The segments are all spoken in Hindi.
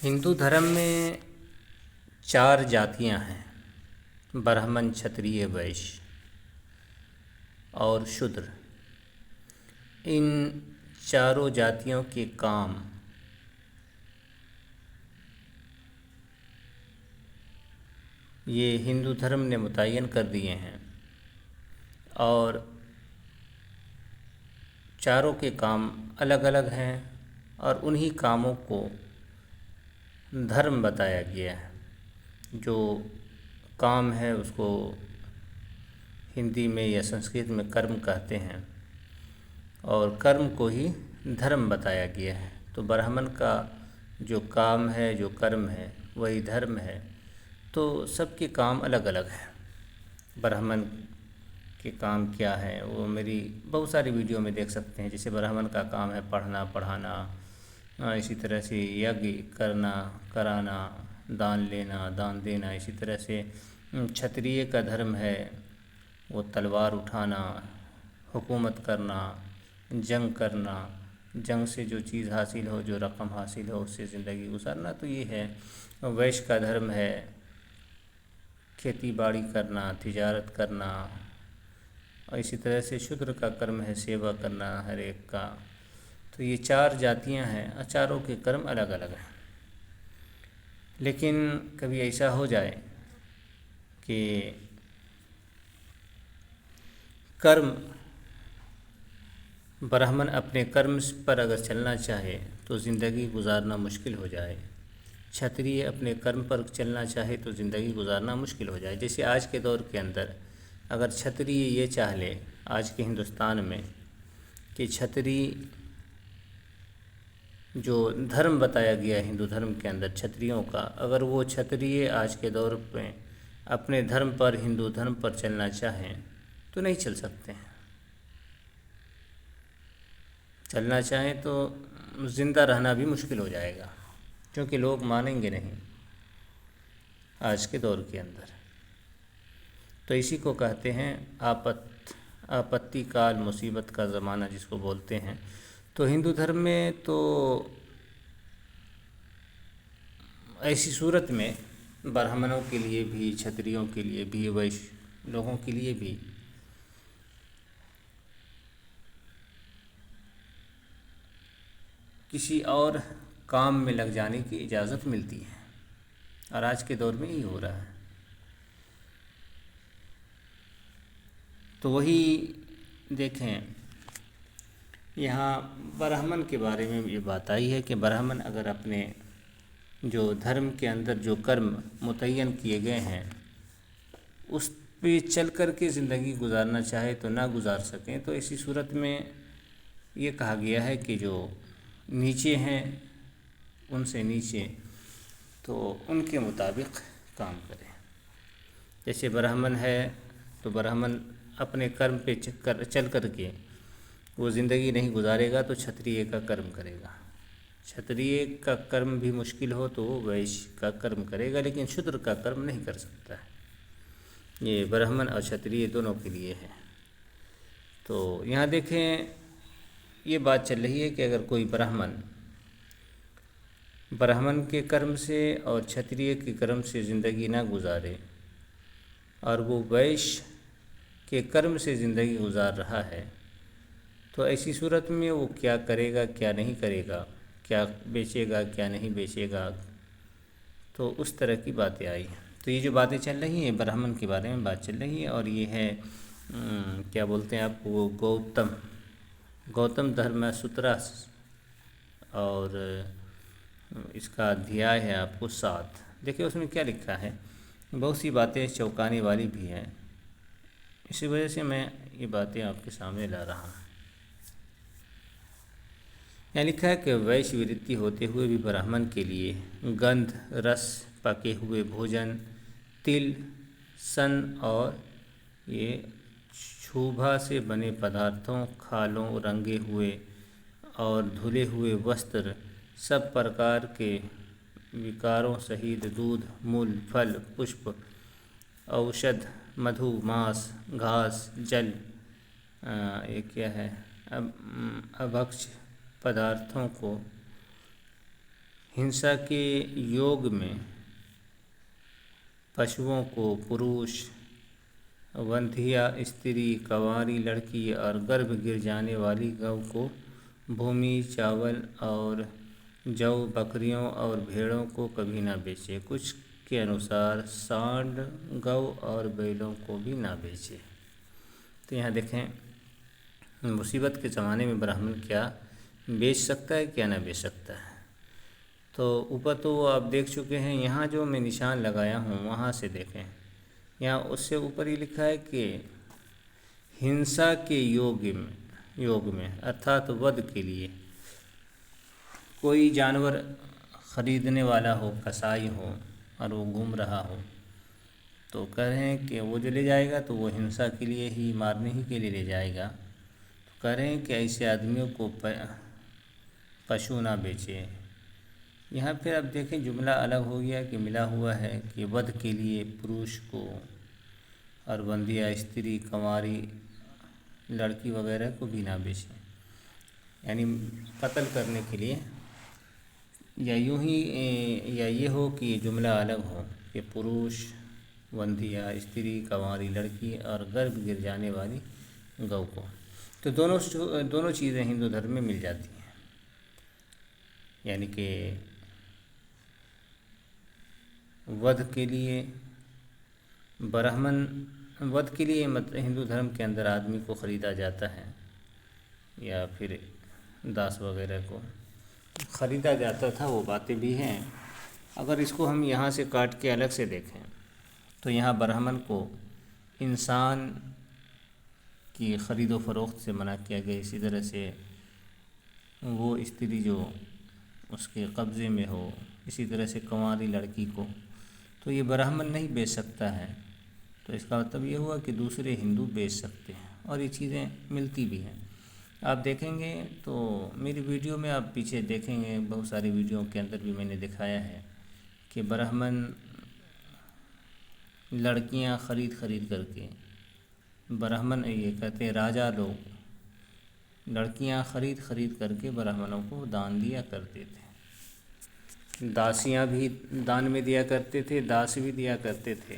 हिंदू धर्म में 4 जातियां हैं: ब्राह्मण, क्षत्रिय, वैश्य और शूद्र। इन चारों जातियों के काम ये हिंदू धर्म ने मुतय्यन कर दिए हैं और चारों के काम अलग अलग हैं और उन्हीं कामों को धर्म बताया गया है। जो काम है उसको हिंदी में या संस्कृत में कर्म कहते हैं और कर्म को ही धर्म बताया गया है। तो ब्राह्मण का जो काम है, जो कर्म है, वही धर्म है। तो सबके काम अलग अलग हैं। ब्राह्मण के काम क्या है वो मेरी बहुत सारी वीडियो में देख सकते हैं। जैसे ब्राह्मण का काम है पढ़ना, पढ़ाना, इसी तरह से यज्ञ करना, कराना, दान लेना, दान देना। इसी तरह से क्षत्रिय का धर्म है वो तलवार उठाना, हुकूमत करना, जंग करना, जंग से जो चीज़ हासिल हो, जो रकम हासिल हो, उससे ज़िंदगी गुजारना। तो ये है। वैश्य का धर्म है खेती बाड़ी करना, तिजारत करना। और इसी तरह से शूद्र का कर्म है सेवा करना हर एक का। तो ये 4 जातियां हैं और चारों के कर्म अलग अलग हैं। लेकिन कभी ऐसा हो जाए कि कर्म ब्राह्मण अपने कर्म पर अगर चलना चाहे तो ज़िंदगी गुजारना मुश्किल हो जाए, क्षत्रिय अपने कर्म पर चलना चाहे तो ज़िंदगी गुजारना मुश्किल हो जाए। जैसे आज के दौर के अंदर अगर क्षत्रिय ये चाह ले आज के हिंदुस्तान में कि क्षत्रिय जो धर्म बताया गया है हिंदू धर्म के अंदर क्षत्रियों का, अगर वो क्षत्रिय आज के दौर में अपने धर्म पर, हिंदू धर्म पर चलना चाहें तो नहीं चल सकते हैं। चलना चाहें तो ज़िंदा रहना भी मुश्किल हो जाएगा, क्योंकि लोग मानेंगे नहीं आज के दौर के अंदर। तो इसी को कहते हैं आपत्ति काल, मुसीबत का ज़माना जिसको बोलते हैं। तो हिंदू धर्म में तो ऐसी सूरत में ब्राह्मणों के लिए भी, क्षत्रियों के लिए भी, वैश्य लोगों के लिए भी किसी और काम में लग जाने की इजाज़त मिलती है और आज के दौर में यही हो रहा है। तो वही देखें, यहाँ ब्राह्मण के बारे में ये बात आई है कि ब्राह्मण अगर अपने जो धर्म के अंदर जो कर्म मुतय्यन किए गए हैं उस पे चल कर के ज़िंदगी गुजारना चाहे तो ना गुजार सकें। तो इसी सूरत में ये कहा गया है कि जो नीचे हैं उनसे नीचे, तो उनके मुताबिक काम करें। जैसे ब्राह्मण है तो ब्राह्मण अपने कर्म पे चल कर के वो ज़िंदगी नहीं गुजारेगा तो क्षत्रिय का कर्म करेगा। क्षत्रिय का कर्म भी मुश्किल हो तो वो वैश्य का कर्म करेगा, लेकिन शूद्र का कर्म नहीं कर सकता है। ये ब्राह्मण और क्षत्रिय दोनों के लिए है। तो यहाँ देखें, ये बात चल रही है कि अगर कोई ब्राह्मण के कर्म से और क्षत्रिय के कर्म से ज़िंदगी ना गुजारे और वो वैश्य के कर्म से ज़िंदगी गुजार रहा है, तो ऐसी सूरत में वो क्या करेगा, क्या नहीं करेगा, क्या बेचेगा, क्या नहीं बेचेगा। तो उस तरह की बातें आई। तो ये जो बातें चल रही हैं ब्राह्मण के बारे में बात चल रही है और ये है क्या बोलते हैं आपको, वो गौतम धर्म सूत्र और इसका अध्याय है आपको 7। देखिए उसमें क्या लिखा है। बहुत सी बातें चौंकाने वाली भी हैं, इसी वजह से मैं ये बातें आपके सामने ला रहा हूँ। यहाँ लिखा है कि वैश्य वृत्ति होते हुए भी ब्राह्मण के लिए गंध, रस, पके हुए भोजन, तिल, सन और ये क्षुभा से बने पदार्थों, खालों, रंगे हुए और धुले हुए वस्त्र, सब प्रकार के विकारों सहित दूध, मूल, फल, पुष्प, औषध, मधु, मांस, घास, जल, ये क्या है, अभक्ष्य पदार्थों को हिंसा के योग में पशुओं को पुरुष, वंध्या स्त्री, कंवारी लड़की और गर्भ गिर जाने वाली गौ को भूमि, चावल और जौ, बकरियों और भेड़ों को कभी ना बेचे। कुछ के अनुसार सांड, गौ और बैलों को भी ना बेचे। तो यहाँ देखें, मुसीबत के ज़माने में ब्राह्मण क्या बेच सकता है, क्या ना बेच सकता है। तो ऊपर तो आप देख चुके हैं, यहाँ जो मैं निशान लगाया हूँ वहाँ से देखें, यहाँ उससे ऊपर ही लिखा है कि हिंसा के योग में अर्थात वध के लिए कोई जानवर ख़रीदने वाला हो, कसाई हो और वो घूम रहा हो, तो कह रहे हैं कि वो जो ले जाएगा तो वो हिंसा के लिए ही, मारने ही के लिए ले जाएगा। तो कह रहे हैं कि ऐसे आदमियों को पशु ना बेचे। यहाँ फिर अब देखें, जुमला अलग हो गया कि मिला हुआ है कि वध के लिए पुरुष को और बंदिया स्त्री, कंवारी लड़की वगैरह को भी ना बेचें, यानी कत्ल करने के लिए। या यूँ ही या ये हो कि जुमला अलग हो कि पुरुष, वंध्या स्त्री, कंवारी लड़की और गर्भ गिर जाने वाली गौ को। तो दोनों चीज़ें हिंदू धर्म में मिल जाती हैं, यानी कि वध के लिए ब्राह्मण, वध के लिए मतलब हिंदू धर्म के अंदर आदमी को ख़रीदा जाता है या फिर दास वगैरह को ख़रीदा जाता था, वो बातें भी हैं। अगर इसको हम यहाँ से काट के अलग से देखें तो यहाँ ब्राह्मण को इंसान की ख़रीदो फ़रोख्त से मना किया गया। इसी तरह से वो स्त्री जो उसके कब्ज़े में हो, इसी तरह से कंवारी लड़की को तो ये ब्राह्मण नहीं बेच सकता है। तो इसका मतलब ये हुआ कि दूसरे हिंदू बेच सकते हैं, और ये चीज़ें मिलती भी हैं। आप देखेंगे तो मेरी वीडियो में आप पीछे देखेंगे, बहुत सारी वीडियो के अंदर भी मैंने दिखाया है कि ब्राह्मण लड़कियां ख़रीद करके, ब्राह्मण ये कहते हैं राजा लोग लड़कियां ख़रीद करके ब्राह्मणों को दान दिया करते थे। दासियां भी दान में दिया करते थे, दास भी दिया करते थे,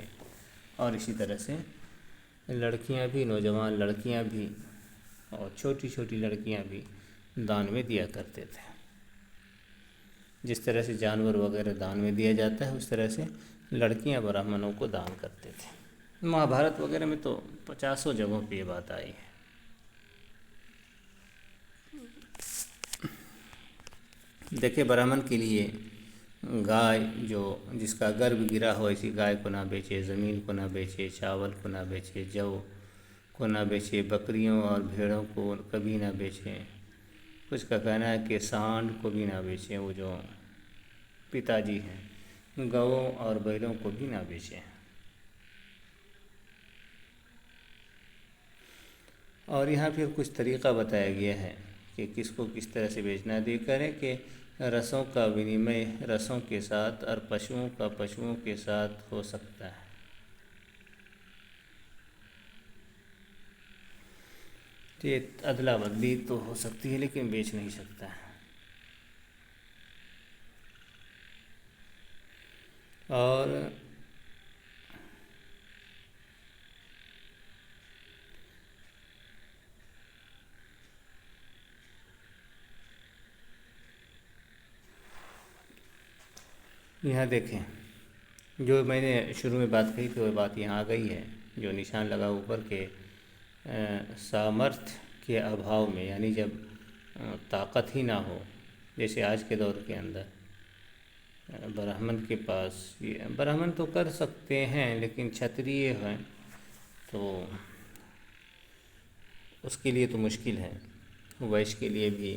और इसी तरह से लड़कियां भी, नौजवान लड़कियां भी और छोटी छोटी लड़कियां भी दान में दिया करते थे। जिस तरह से जानवर वगैरह दान में दिया जाता है, उस तरह से लड़कियां ब्राह्मणों को दान करते थे। महाभारत वगैरह में तो 50 जगहों पे ये बात आई है। देखिए, ब्राह्मण के लिए गाय जो जिसका गर्भ गिरा हो, ऐसी गाय को ना बेचे, ज़मीन को ना बेचे, चावल को ना बेचे, जौ को ना बेचे, बकरियों और भेड़ों को कभी ना बेचे। कुछ का कहना है कि सांड को भी ना बेचें, वो जो पिताजी हैं, गौों और बैलों को भी ना बेचें। और यहाँ फिर कुछ तरीक़ा बताया गया है कि किसको किस तरह से बेचना है। तो ये कह रहे हैं कि रसों का विनिमय रसों के साथ और पशुओं का पशुओं के साथ हो सकता है। तो ये अदला बदली तो हो सकती है, लेकिन बेच नहीं सकता है। और यहाँ देखें, जो मैंने शुरू में बात कही थी वो बात यहाँ आ गई है, जो निशान लगा ऊपर के सामर्थ्य के अभाव में, यानी जब ताकत ही ना हो, जैसे आज के दौर के अंदर ब्राह्मण के पास, ये ब्राह्मण तो कर सकते हैं लेकिन क्षत्रिय हैं तो उसके लिए तो मुश्किल है। वैश्य के लिए भी,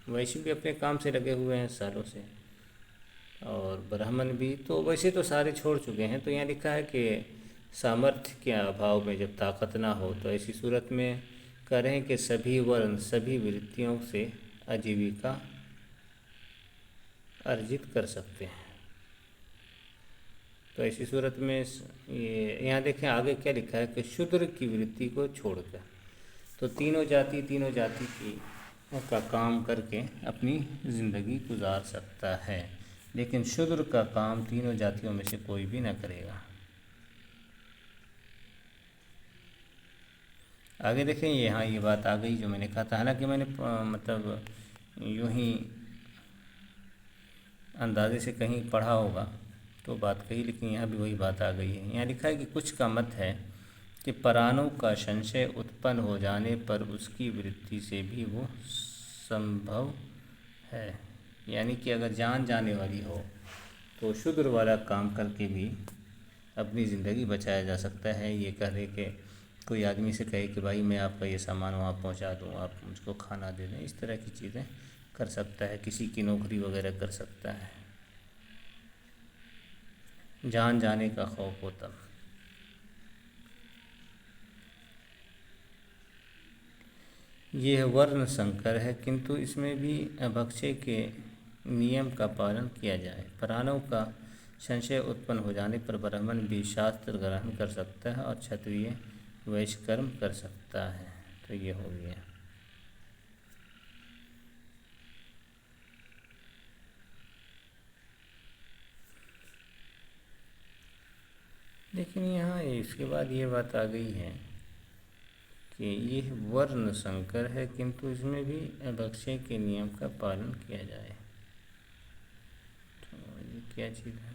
वैश्य भी अपने काम से लगे हुए हैं सालों से, और ब्राह्मण भी तो वैसे तो सारे छोड़ चुके हैं। तो यहाँ लिखा है कि सामर्थ्य के अभाव में जब ताकत ना हो, तो ऐसी सूरत में कह रहे हैं कि सभी वर्ण सभी वृत्तियों से आजीविका अर्जित कर सकते हैं। तो ऐसी सूरत में ये यहाँ देखें आगे क्या लिखा है कि शूद्र की वृत्ति को छोड़कर, तो तीनों जाति की का काम करके अपनी ज़िंदगी गुजार सकता है। लेकिन शूद्र का काम तीनों जातियों में से कोई भी न करेगा। आगे देखें, यहाँ ये बात आ गई जो मैंने कहा था। हालांकि मैंने मतलब यूं ही अंदाजे से कहीं पढ़ा होगा तो बात कही, लेकिन यहाँ भी वही बात आ गई है। यहाँ लिखा है कि कुछ का मत है कि प्राणों का संशय उत्पन्न हो जाने पर उसकी वृत्ति से भी वो संभव है। यानी कि अगर जान जाने वाली हो तो शूद्र वाला काम करके भी अपनी ज़िंदगी बचाया जा सकता है। ये कह रहे कि कोई आदमी से कहे कि भाई मैं आपका ये सामान वहाँ पहुँचा दूँ, आप मुझको खाना दे दें, इस तरह की चीज़ें कर सकता है, किसी की नौकरी वगैरह कर सकता है। जान जाने का खौफ हो तब। यह वर्ण संकर है, किंतु इसमें भी अभक्षय के नियम का पालन किया जाए। प्राणों का संशय उत्पन्न हो जाने पर ब्राह्मण भी शास्त्र ग्रहण कर सकता है और क्षत्रिय वैश्य कर्म कर सकता है। तो ये हो गया। लेकिन यहाँ इसके बाद ये बात आ गई है कि यह वर्ण संकर है, किंतु इसमें भी अभक्षय के नियम का पालन किया जाए। तो ये क्या चीज़ है?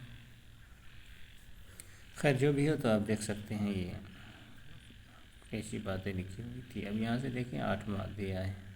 खैर जो भी हो, तो आप देख सकते हैं ये कैसी बातें लिखी हुई थी। अब यहाँ से देखें 8वां अध्याय है।